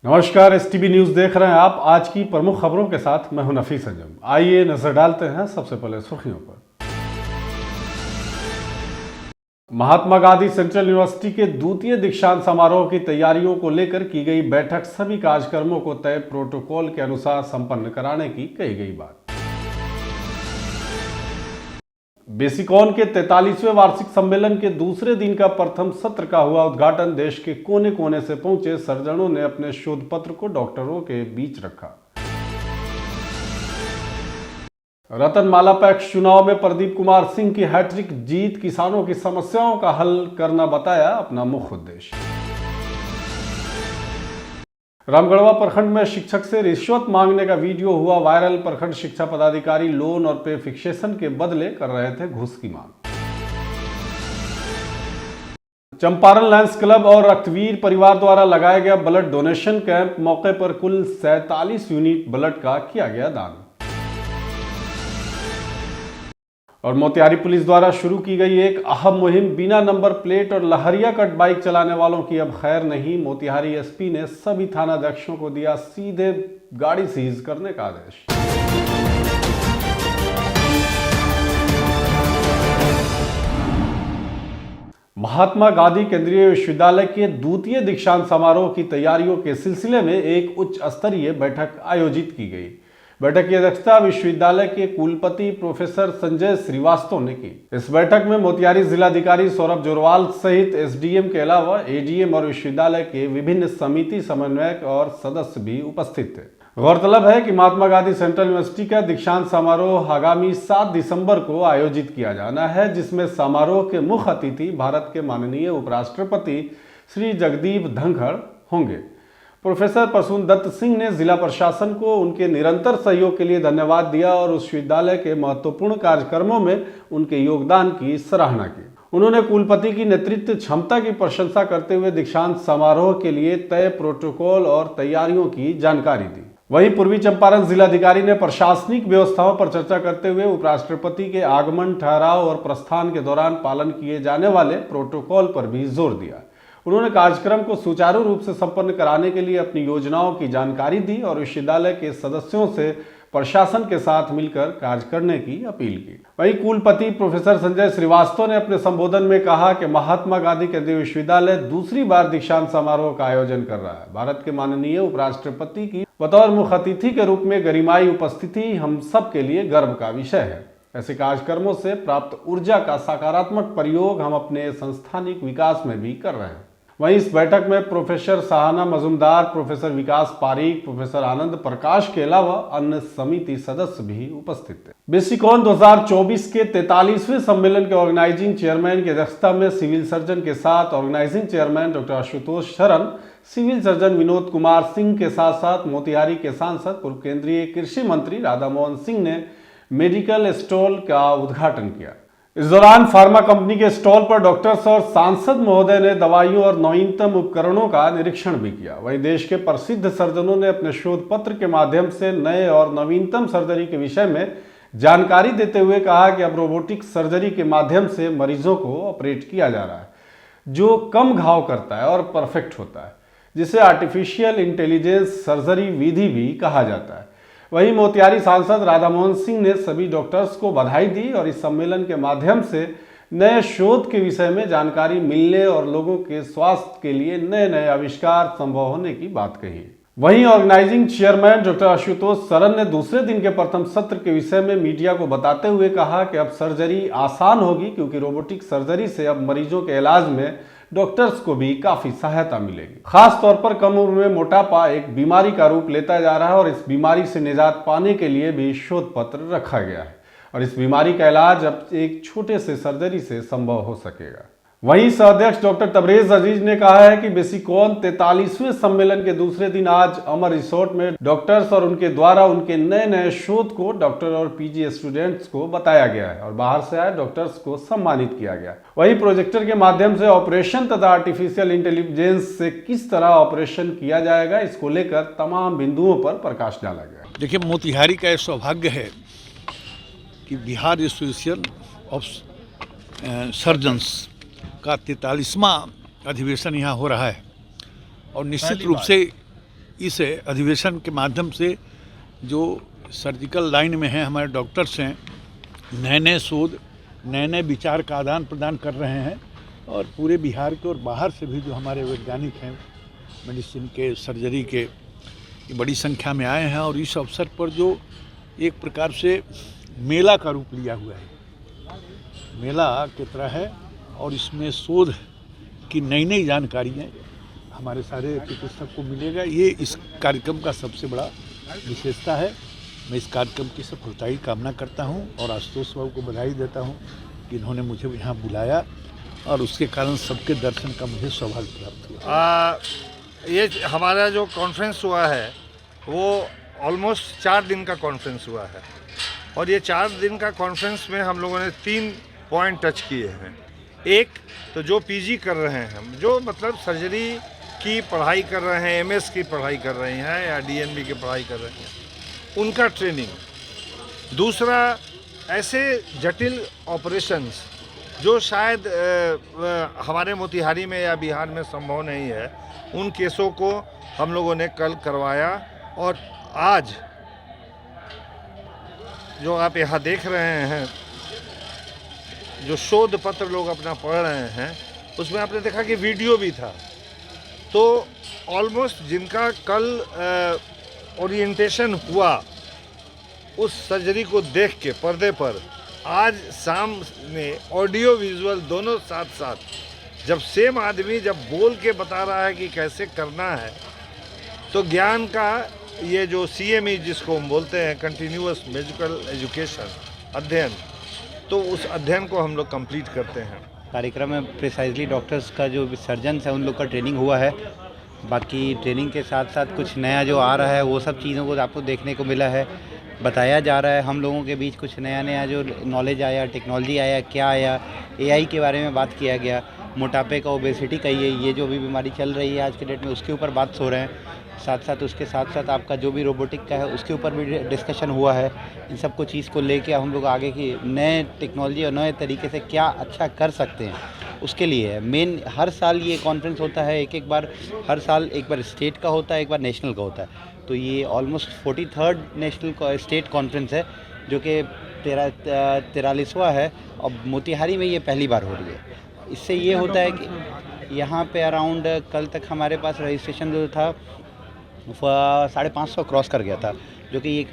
नमस्कार, STB news देख रहे हैं आप। आज की प्रमुख खबरों के साथ मैं हूं नफीस अंजम। आइए नजर डालते हैं सबसे पहले सुर्खियों पर। महात्मा गांधी सेंट्रल यूनिवर्सिटी के द्वितीय दीक्षांत समारोह की तैयारियों को लेकर की गई बैठक सभी कार्यक्रमों को तय प्रोटोकॉल के अनुसार संपन्न कराने की कही गई बात। बेसिकॉन के 43वें वार्षिक सम्मेलन के दूसरे दिन का प्रथम सत्र का हुआ उद्घाटन। देश के कोने कोने से पहुंचे सर्जनों ने अपने शोध पत्र को डॉक्टरों के बीच रखा। रतनमाला पैक्स चुनाव में प्रदीप कुमार सिंह की हैट्रिक जीत, किसानों की समस्याओं का हल करना बताया अपना मुख्य उद्देश्य। रामगढ़वा प्रखंड में शिक्षक से रिश्वत मांगने का वीडियो हुआ वायरल। प्रखंड शिक्षा पदाधिकारी लोन और पे फिक्सेशन के बदले कर रहे थे घूस की मांग। चंपारण लायंस क्लब और रक्तवीर परिवार द्वारा लगाया गया ब्लड डोनेशन कैंप। मौके पर कुल 47 यूनिट ब्लड का किया गया दान। और मोतिहारी पुलिस द्वारा शुरू की गई एक अहम मुहिम, बिना नंबर प्लेट और लहरिया कट बाइक चलाने वालों की अब खैर नहीं। मोतिहारी एसपी ने सभी थानाध्यक्षों को दिया सीधे गाड़ी सीज करने का आदेश। महात्मा गांधी केंद्रीय विश्वविद्यालय के द्वितीय दीक्षांत समारोह की तैयारियों के सिलसिले में एक उच्च स्तरीय बैठक आयोजित की गई। बैठक की अध्यक्षता विश्वविद्यालय के कुलपति प्रोफेसर संजय श्रीवास्तव ने की। इस बैठक में मोतिहारी जिलाधिकारी सौरभ जोरवाल सहित एसडीएम के अलावा एडीएम और विश्वविद्यालय के विभिन्न समिति समन्वयक और सदस्य भी उपस्थित थे। गौरतलब है कि महात्मा गांधी सेंट्रल यूनिवर्सिटी का दीक्षांत समारोह आगामी 7 दिसंबर को आयोजित किया जाना है, जिसमें समारोह के मुख्य अतिथि भारत के माननीय उपराष्ट्रपति श्री जगदीप धनखड़ होंगे। प्रोफेसर प्रसून दत्त सिंह ने जिला प्रशासन को उनके निरंतर सहयोग के लिए धन्यवाद दिया और विश्वविद्यालय के महत्वपूर्ण कार्यक्रमों में उनके योगदान की सराहना की। उन्होंने कुलपति की नेतृत्व क्षमता की प्रशंसा करते हुए दीक्षांत समारोह के लिए तय प्रोटोकॉल और तैयारियों की जानकारी दी। वहीं पूर्वी चंपारण जिलाधिकारी ने प्रशासनिक व्यवस्थाओं पर चर्चा करते हुए उपराष्ट्रपति के आगमन, ठहराव और प्रस्थान के दौरान पालन किए जाने वाले प्रोटोकॉल पर भी जोर दिया। उन्होंने कार्यक्रम को सुचारू रूप से संपन्न कराने के लिए अपनी योजनाओं की जानकारी दी और विश्वविद्यालय के सदस्यों से प्रशासन के साथ मिलकर कार्य करने की अपील की। वहीं कुलपति प्रोफेसर संजय श्रीवास्तव ने अपने संबोधन में कहा कि महात्मा गांधी केंद्रीय विश्वविद्यालय दूसरी बार दीक्षांत समारोह का आयोजन कर रहा है। भारत के माननीय उपराष्ट्रपति की बतौर मुख्य अतिथि के रूप में गरिमाई उपस्थिति हम सब के लिए गर्व का विषय है। ऐसे कार्यक्रमों से प्राप्त ऊर्जा का सकारात्मक प्रयोग हम अपने संस्थानिक विकास में भी कर रहे हैं। वहीं इस बैठक में प्रोफेसर सहाना मजुमदार, प्रोफेसर विकास पारीक, प्रोफेसर आनंद प्रकाश के अलावा अन्य समिति सदस्य भी उपस्थित थे। बेसिकॉन 2024 के 43वें सम्मेलन के ऑर्गेनाइजिंग चेयरमैन की अध्यक्षता में सिविल सर्जन के साथ ऑर्गेनाइजिंग चेयरमैन डॉक्टर आशुतोष शरण, सिविल सर्जन विनोद कुमार सिंह के साथ साथ मोतिहारी के सांसद पूर्व केंद्रीय कृषि मंत्री राधा मोहन सिंह ने मेडिकल स्टॉल का उद्घाटन किया। इस दौरान फार्मा कंपनी के स्टॉल पर डॉक्टर्स और सांसद महोदय ने दवाइयों और नवीनतम उपकरणों का निरीक्षण भी किया। वहीं देश के प्रसिद्ध सर्जनों ने अपने शोध पत्र के माध्यम से नए और नवीनतम सर्जरी के विषय में जानकारी देते हुए कहा कि अब रोबोटिक सर्जरी के माध्यम से मरीजों को ऑपरेट किया जा रहा है, जो कम घाव करता है और परफेक्ट होता है, जिसे आर्टिफिशियल इंटेलिजेंस सर्जरी विधि भी कहा जाता है। वहीं मोतिहारी सांसद राधा मोहन सिंह ने सभी डॉक्टर्स को बधाई दी और इस सम्मेलन के माध्यम से नए शोध के विषय में जानकारी मिलने और लोगों के स्वास्थ्य के लिए नए नए आविष्कार संभव होने की बात कही। वहीं ऑर्गेनाइजिंग चेयरमैन डॉक्टर आशुतोष शरण ने दूसरे दिन के प्रथम सत्र के विषय में मीडिया को बताते हुए कहा कि अब सर्जरी आसान होगी, क्योंकि रोबोटिक सर्जरी से अब मरीजों के इलाज में डॉक्टर्स को भी काफी सहायता मिलेगी। खास तौर पर कम उम्र में मोटापा एक बीमारी का रूप लेता जा रहा है और इस बीमारी से निजात पाने के लिए भी शोध पत्र रखा गया है और इस बीमारी का इलाज अब एक छोटे से सर्जरी से संभव हो सकेगा। वहीं सह-अध्यक्ष डॉक्टर तबरेज अजीज ने कहा है कि बेसिकॉन 43वें सम्मेलन के दूसरे दिन आज अमर रिसोर्ट में डॉक्टर्स और उनके द्वारा उनके नए नए शोध को डॉक्टर और पीजी स्टूडेंट्स को बताया गया है और बाहर से आए डॉक्टर्स को सम्मानित किया गया। वहीं प्रोजेक्टर के माध्यम से ऑपरेशन तथा आर्टिफिशियल इंटेलिजेंस से किस तरह ऑपरेशन किया जाएगा, इसको लेकर तमाम बिंदुओं पर प्रकाश डाला गया। देखिए, मोतिहारी का यह सौभाग्य है कि बिहार एसोसिएशन ऑफ सर्जन्स का 43वां अधिवेशन यहाँ हो रहा है और निश्चित रूप से इस अधिवेशन के माध्यम से जो सर्जिकल लाइन में हैं हमारे डॉक्टर्स हैं, नए नए शोध, नए नए विचार का आदान प्रदान कर रहे हैं और पूरे बिहार के और बाहर से भी जो हमारे वैज्ञानिक हैं मेडिसिन के, सर्जरी के, ये बड़ी संख्या में आए हैं। और इस अवसर पर जो एक प्रकार से मेला का रूप लिया हुआ है, मेला की तरह है और इसमें शोध की नई नई जानकारियाँ हमारे सारे चिकित्सक को मिलेगा। ये इस कार्यक्रम का सबसे बड़ा विशेषता है। मैं इस कार्यक्रम की सफलता की कामना करता हूँ और आशुतोष बाबू को बधाई देता हूँ कि इन्होंने मुझे यहाँ बुलाया और उसके कारण सबके दर्शन का मुझे सौभाग्य प्राप्त हुआ। ये हमारा जो कॉन्फ्रेंस हुआ है वो ऑलमोस्ट 4 दिन का कॉन्फ्रेंस हुआ है और ये 4 दिन का कॉन्फ्रेंस में हम लोगों ने 3 पॉइंट टच किए हैं। एक तो जो पीजी कर रहे हैं, जो मतलब सर्जरी की पढ़ाई कर रहे हैं, एमएस की पढ़ाई कर रहे हैं या डीएनबी की पढ़ाई कर रहे हैं, उनका ट्रेनिंग। दूसरा, ऐसे जटिल ऑपरेशंस जो शायद हमारे मोतिहारी में या बिहार में संभव नहीं है, उन केसों को हम लोगों ने कल करवाया। और आज जो आप यहाँ देख रहे हैं, जो शोध पत्र लोग अपना पढ़ रहे हैं, उसमें आपने देखा कि वीडियो भी था। तो ऑलमोस्ट जिनका कल ओरिएंटेशन हुआ उस सर्जरी को देख के पर्दे पर, आज शाम में ऑडियो विजुअल दोनों साथ साथ जब सेम आदमी जब बोल के बता रहा है कि कैसे करना है, तो ज्ञान का ये जो CME जिसको हम बोलते हैं, कंटिन्यूअस मेडिकल एजुकेशन अध्ययन, तो उस अध्ययन को हम लोग कंप्लीट करते हैं। कार्यक्रम में प्रिसाइजली डॉक्टर्स का जो सर्जन्स है उन लोग का ट्रेनिंग हुआ है। बाकी ट्रेनिंग के साथ साथ कुछ नया जो आ रहा है वो सब चीज़ों को आपको देखने को मिला है, बताया जा रहा है। हम लोगों के बीच कुछ नया जो नॉलेज आया, टेक्नोलॉजी आया, क्या आया, AI के बारे में बात किया गया, मोटापे का, ओबेसिटी का, ये जो भी बीमारी चल रही है आज के डेट में, उसके ऊपर बात हो रहे हैं। साथ साथ उसके साथ साथ आपका जो भी रोबोटिक का है उसके ऊपर भी डिस्कशन हुआ है। इन सब को चीज़ को लेके हम लोग आगे की नए टेक्नोलॉजी और नए तरीके से क्या अच्छा कर सकते हैं, उसके लिए है मेन। हर साल ये कॉन्फ्रेंस होता है, एक बार हर साल, एक बार स्टेट का होता है, एक बार नेशनल का होता है। तो ये almost 43rd national state conference है, जो कि 43वां है और मोतिहारी में ये पहली बार हो रही है। इससे ये होता है कि यहाँ पे अराउंड कल तक हमारे पास रजिस्ट्रेशन जो था 550 क्रॉस कर गया था, जो कि एक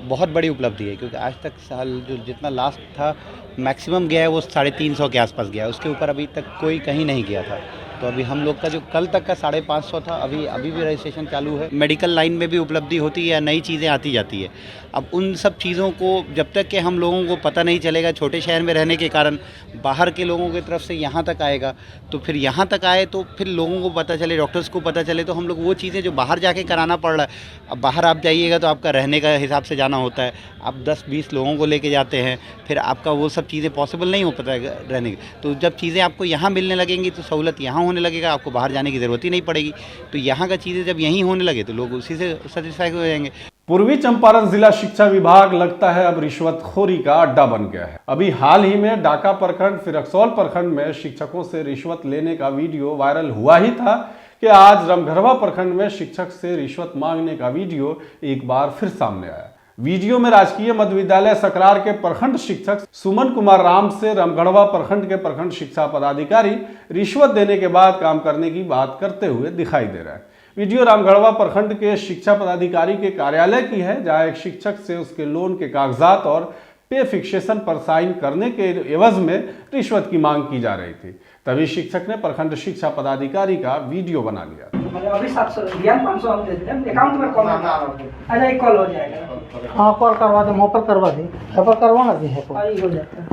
बहुत बड़ी उपलब्धि है, क्योंकि आज तक साल जो जितना लास्ट था मैक्सिमम गया है वो 350 के आसपास गया है, उसके ऊपर अभी तक कोई कहीं नहीं गया था। तो अभी हम लोग का जो कल तक का 550 था, अभी भी रजिस्ट्रेशन चालू है। मेडिकल लाइन में भी उपलब्धि होती है या नई चीज़ें आती जाती है। अब उन सब चीज़ों को जब तक कि हम लोगों को पता नहीं चलेगा, छोटे शहर में रहने के कारण बाहर के लोगों की तरफ से यहाँ तक आएगा, तो फिर यहाँ तक आए तो फिर लोगों को पता चले, डॉक्टर्स को पता चले, तो हम लोग वो चीज़ें जो बाहर जाके कराना पड़ रहा है, अब बाहर आप जाइएगा तो आपका रहने का हिसाब से जाना होता है, आप 10-20 लोगों को लेके जाते हैं, फिर आपका वो सब चीज़ें पॉसिबल नहीं हो पाता है रहने की। तो जब चीज़ें आपको यहाँ मिलने लगेंगी तो सहूलत यहाँ होने लगेगा, आपको बाहर जाने की ज़रूरत ही नहीं पड़ेगी। तो यहाँ का चीज़ें जब यहीं होने लगे तो लोग उसी से सेटिस्फाई हो जाएंगे। पूर्वी चंपारण जिला शिक्षा विभाग लगता है अब रिश्वतखोरी का अड्डा बन गया है। अभी हाल ही में डाका प्रखंड, फिर रक्सौल प्रखंड में शिक्षकों से रिश्वत लेने का वीडियो वायरल हुआ ही था कि आज रामगढ़वा प्रखंड में शिक्षक से रिश्वत मांगने का वीडियो एक बार फिर सामने आया। वीडियो में राजकीय मध्य विद्यालय सकरार के प्रखंड शिक्षक सुमन कुमार राम से रामगढ़वा प्रखंड के प्रखंड शिक्षा पदाधिकारी रिश्वत देने के बाद काम करने की बात करते हुए दिखाई दे रहा है। वीडियो रामगढ़वा प्रखंड के शिक्षा पदाधिकारी के कार्यालय की है, जहां एक शिक्षक से उसके लोन के कागजात और पे फिक्सेशन पर साइन करने के एवज में रिश्वत की मांग की जा रही थी। तभी शिक्षक ने प्रखंड शिक्षा पदाधिकारी का वीडियो बना लिया। अभी 700 दिया, 500 हम दे देंगे, अकाउंट में कॉल अच्छा एक कॉल हो जाएगा। हाँ कॉल करवा दे, मोह पर करवा दे, है पर करवा ना दी है हाँ ये हो जाता है,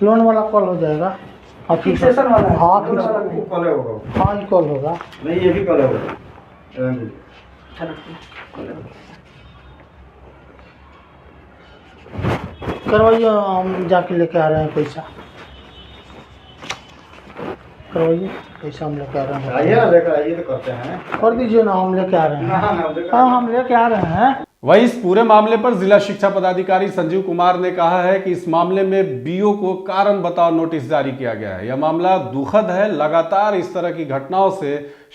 लोन वाला कॉल हो जाएगा। हाँ फिक्सेशन वाला है। हाँ लोन वाला नहीं। कॉल होगा, हाँ ये कॉल होगा, नहीं ये भी कॉल होगा। करवाइए, हम जाके लेके आ रहे हैं पैसा, करवाइए पैसा, हम लेके आ रहे हैं। आइए ना, लेकर आइए तो करते हैं। कर दीजिए ना, हम लेके आ रहे हैं। हाँ हम लेके आ रहे हैं। वहीं इस पूरे मामले पर जिला शिक्षा पदाधिकारी संजीव कुमार ने कहा है कि इस मामले में बीओ को कारण बताओ नोटिस जारी किया गया है। यह मामला दुखद है। लगातार इस तरह की घटनाओं से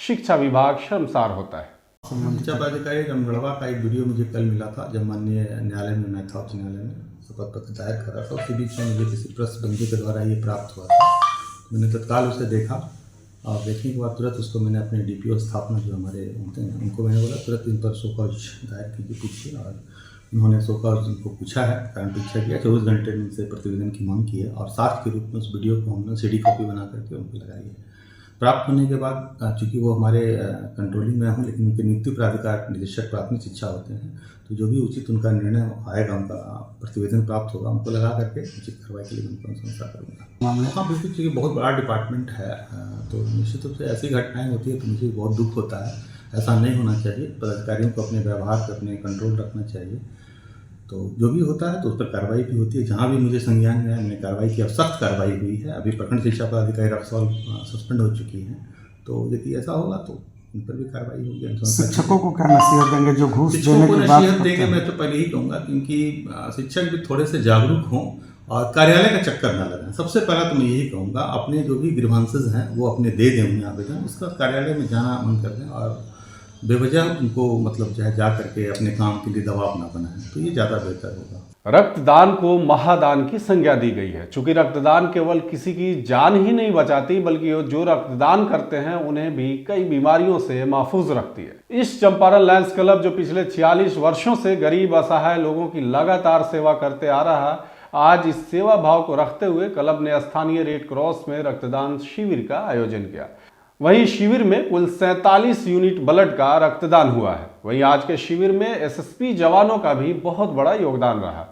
शिक्षा विभाग शर्मसार होता है। शिक्षा पदाधिकारी रमगढ़वा का एक वीडियो मुझे कल मिला था, जब माननीय न्यायालय में मैं था, उच्च न्यायालय में शपथ पत्र दायर कर रहा था। उसके बीच में मुझे किसी प्रेस बंधु के द्वारा ये प्राप्त हुआ था। मैंने तत्काल उसे देखा और देखने के बाद तुरंत उसको मैंने अपने डीपीओ स्थापना जो हमारे होते हैं उनको मैंने बोला तुरंत इन पर शोकॉज दायर कीजिए, पूछिए। और उन्होंने शोकॉज उनको पूछा है, कारण परीक्षा किया, 24 घंटे में से प्रतिवेदन की मांग की है और साक्ष्य के रूप में उस वीडियो को हमने CD कॉपी बना करके उनको लगाई है। प्राप्त होने के बाद चूँकि वो हमारे कंट्रोलिंग में हूँ, लेकिन उनके नियुक्ति प्राधिकार निदेशक प्राथमिक शिक्षा होते हैं, तो जो भी उचित उनका निर्णय आएगा, उनका प्रतिवेदन प्राप्त होगा, उनको लगा करके उचित कार्रवाई के लिए उनको अनुशंसा करूँगा। हाँ, बिल्कुल, चूँकि बहुत बड़ा डिपार्टमेंट है तो निश्चित रूप से ऐसी घटनाएं होती है तो मुझे बहुत दुख होता है। ऐसा नहीं होना चाहिए। पदाधिकारियों को अपने व्यवहार पर अपने कंट्रोल रखना चाहिए। तो जो भी होता है तो उस पर कार्रवाई भी होती है। जहाँ भी मुझे संज्ञान में मैंने कार्रवाई की, अब सख्त कार्रवाई हुई है। अभी प्रखंड शिक्षा पदाधिकारी रक्सौल सस्पेंड हो चुकी हैं, तो यदि ऐसा होगा तो उन पर भी कार्रवाई होगी। शिक्षकों को क्या नसीहत देंगे जो घूस शिक्षकों देने को की बात नसीहत करते देंगे, हैं? मैं तो पहले ही कहूँगा, क्योंकि शिक्षक भी थोड़े से जागरूक हों और कार्यालय का चक्कर ना लगाएं। सबसे पहला तो मैं यही कहूँगा, अपने जो भी ग्रीवांसेस हैं वो अपने दे दें उन्हें आवेदन, उसका कार्यालय में जाना बंद कर दें और बेवजह उनको मतलब जो है जा करके अपने काम के लिए दबाव ना बनाएं, तो ये ज़्यादा बेहतर होगा। रक्तदान को महादान की संज्ञा दी गई है। चूंकि रक्तदान केवल किसी की जान ही नहीं बचाती, बल्कि जो रक्तदान करते हैं उन्हें भी कई बीमारियों से महफूज रखती है। इस चंपारण लायंस क्लब जो पिछले 46 वर्षों से गरीब असहाय लोगों की लगातार सेवा करते आ रहा, आज इस सेवा भाव को रखते हुए क्लब ने स्थानीय रेड क्रॉस में रक्तदान शिविर का आयोजन किया। वहीं शिविर में कुल 47 यूनिट ब्लड का रक्तदान हुआ है। वहीं आज के शिविर में एसएसपी जवानों का भी बहुत बड़ा योगदान रहा।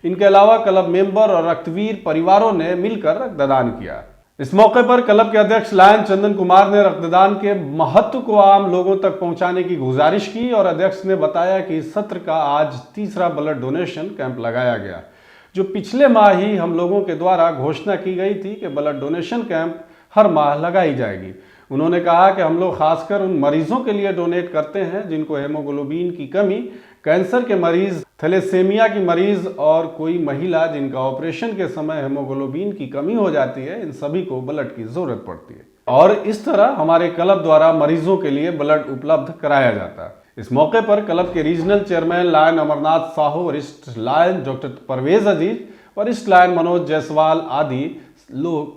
इनके अलावा क्लब मेंबर और रक्तवीर परिवारों ने मिलकर रक्तदान किया। इस मौके पर क्लब के अध्यक्ष लायन चंदन कुमार ने रक्तदान के महत्व को आम लोगों तक पहुंचाने की गुजारिश की और अध्यक्ष ने बताया कि इस सत्र का आज तीसरा ब्लड डोनेशन कैंप लगाया गया, जो पिछले माह ही हम लोगों के द्वारा घोषणा की गई थी कि ब्लड डोनेशन कैंप हर माह लगाई जाएगी। उन्होंने कहा कि हम लोग खासकर उन मरीजों के लिए डोनेट करते हैं जिनको हेमोग्लोबिन की कमी, कैंसर के मरीज, थैलेसेमिया की मरीज और कोई महिला जिनका ऑपरेशन के समय हेमोग्लोबिन की कमी हो जाती है। इन सभी को ब्लड की जरूरत पड़ती है और इस तरह हमारे क्लब द्वारा मरीजों के लिए ब्लड उपलब्ध कराया जाता है। इस मौके पर क्लब के regional chairman lion Amarnath Sahu, वरिष्ठ लायन डॉक्टर परवेज अजीज, वरिष्ठ लायन मनोज जायसवाल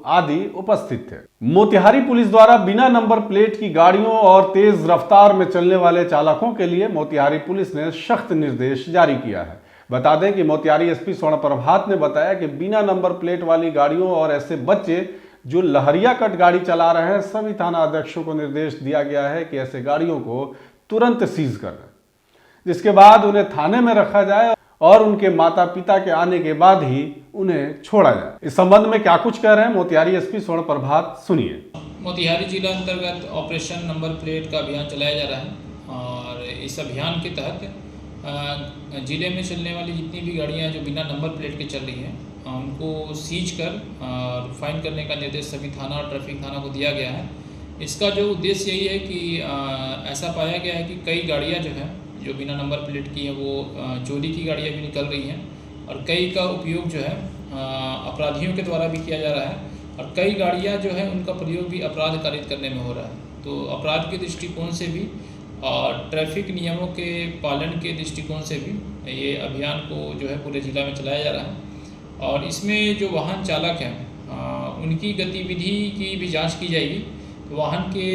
आदि उपस्थित थे। मोतिहारी पुलिस द्वारा बिना नंबर प्लेट की गाड़ियों और तेज रफ्तार में चलने वाले चालकों के लिए मोतिहारी पुलिस ने सख्त निर्देश जारी किया है। बता दें कि मोतिहारी एसपी स्वर्ण प्रभात ने बताया कि बिना नंबर प्लेट वाली गाड़ियों और ऐसे बच्चे जो लहरिया कट गाड़ी चला रहे हैं, सभी थाना अध्यक्षों को निर्देश दिया गया है कि ऐसे गाड़ियों को तुरंत सीज कर दें, जिसके बाद उन्हें थाने में रखा जाए और उनके माता पिता के आने के बाद ही उन्हें छोड़ा जाए। इस संबंध में क्या कुछ कह रहे हैं मोतिहारी एसपी स्वर्ण प्रभात, सुनिए। मोतिहारी जिला अंतर्गत ऑपरेशन नंबर प्लेट का अभियान चलाया जा रहा है और इस अभियान के तहत जिले में चलने वाली जितनी भी गाड़ियां जो बिना नंबर प्लेट के चल रही हैं उनको सीज कर फाइन करने का निर्देश सभी थाना और ट्रैफिक थाना को दिया गया है। इसका जो उद्देश्य यही है कि ऐसा पाया गया है कि कई गाड़ियाँ जो हैं जो बिना नंबर प्लेट की हैं वो चोरी की गाड़ियाँ भी निकल रही हैं और कई का उपयोग जो है अपराधियों के द्वारा भी किया जा रहा है और कई गाड़ियाँ जो है उनका प्रयोग भी अपराध कारित करने में हो रहा है। तो अपराध के दृष्टिकोण से भी और ट्रैफिक नियमों के पालन के दृष्टिकोण से भी ये अभियान को जो है पूरे जिला में चलाया जा रहा है और इसमें जो वाहन चालक हैं उनकी गतिविधि की भी जाँच की जाएगी। तो वाहन के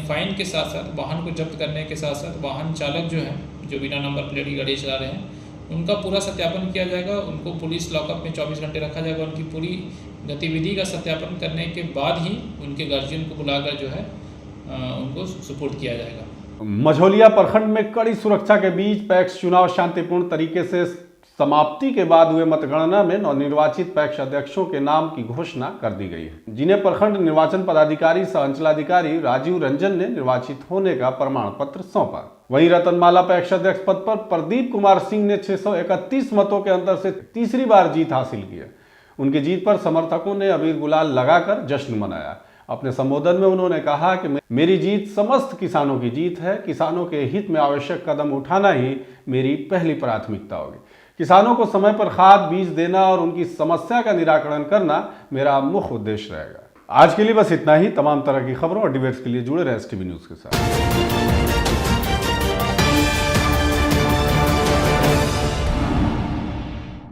फाइन के साथ साथ वाहन को जब्त करने के साथ साथ वाहन चालक जो हैं जो बिना नंबर प्लेट की गाड़ी चला रहे हैं उनका पूरा सत्यापन किया जाएगा। उनको पुलिस लॉकअप में 24 घंटे रखा जाएगा। उनकी पूरी गतिविधि का सत्यापन करने के बाद ही उनके गार्जियन को बुलाकर जो है उनको सुपुर्द किया जाएगा। मझौलिया प्रखंड में कड़ी सुरक्षा के बीच पैक्स चुनाव शांतिपूर्ण तरीके से समाप्ति के बाद हुए मतगणना में नवनिर्वाचित पैक्स अध्यक्षों के नाम की घोषणा कर दी गई है, जिन्हें प्रखंड निर्वाचन पदाधिकारी सह अंचलाधिकारी राजीव रंजन ने निर्वाचित होने का प्रमाण पत्र सौंपा। वहीं रतनमाला पैक्स अध्यक्ष पद पर प्रदीप कुमार सिंह ने 631 मतों के अंतर से तीसरी बार जीत हासिल की है। उनकी जीत पर समर्थकों ने अबीर गुलाल लगाकर जश्न मनाया। अपने संबोधन में उन्होंने कहा कि मेरी जीत समस्त किसानों की जीत है। किसानों के हित में आवश्यक कदम उठाना ही मेरी पहली प्राथमिकता होगी। किसानों को समय पर खाद बीज देना और उनकी समस्या का निराकरण करना मेरा मुख्य उद्देश्य रहेगा। आज के लिए बस इतना ही। तमाम तरह की खबरों और डिबेट्स के लिए जुड़े रहे STV न्यूज़ के साथ।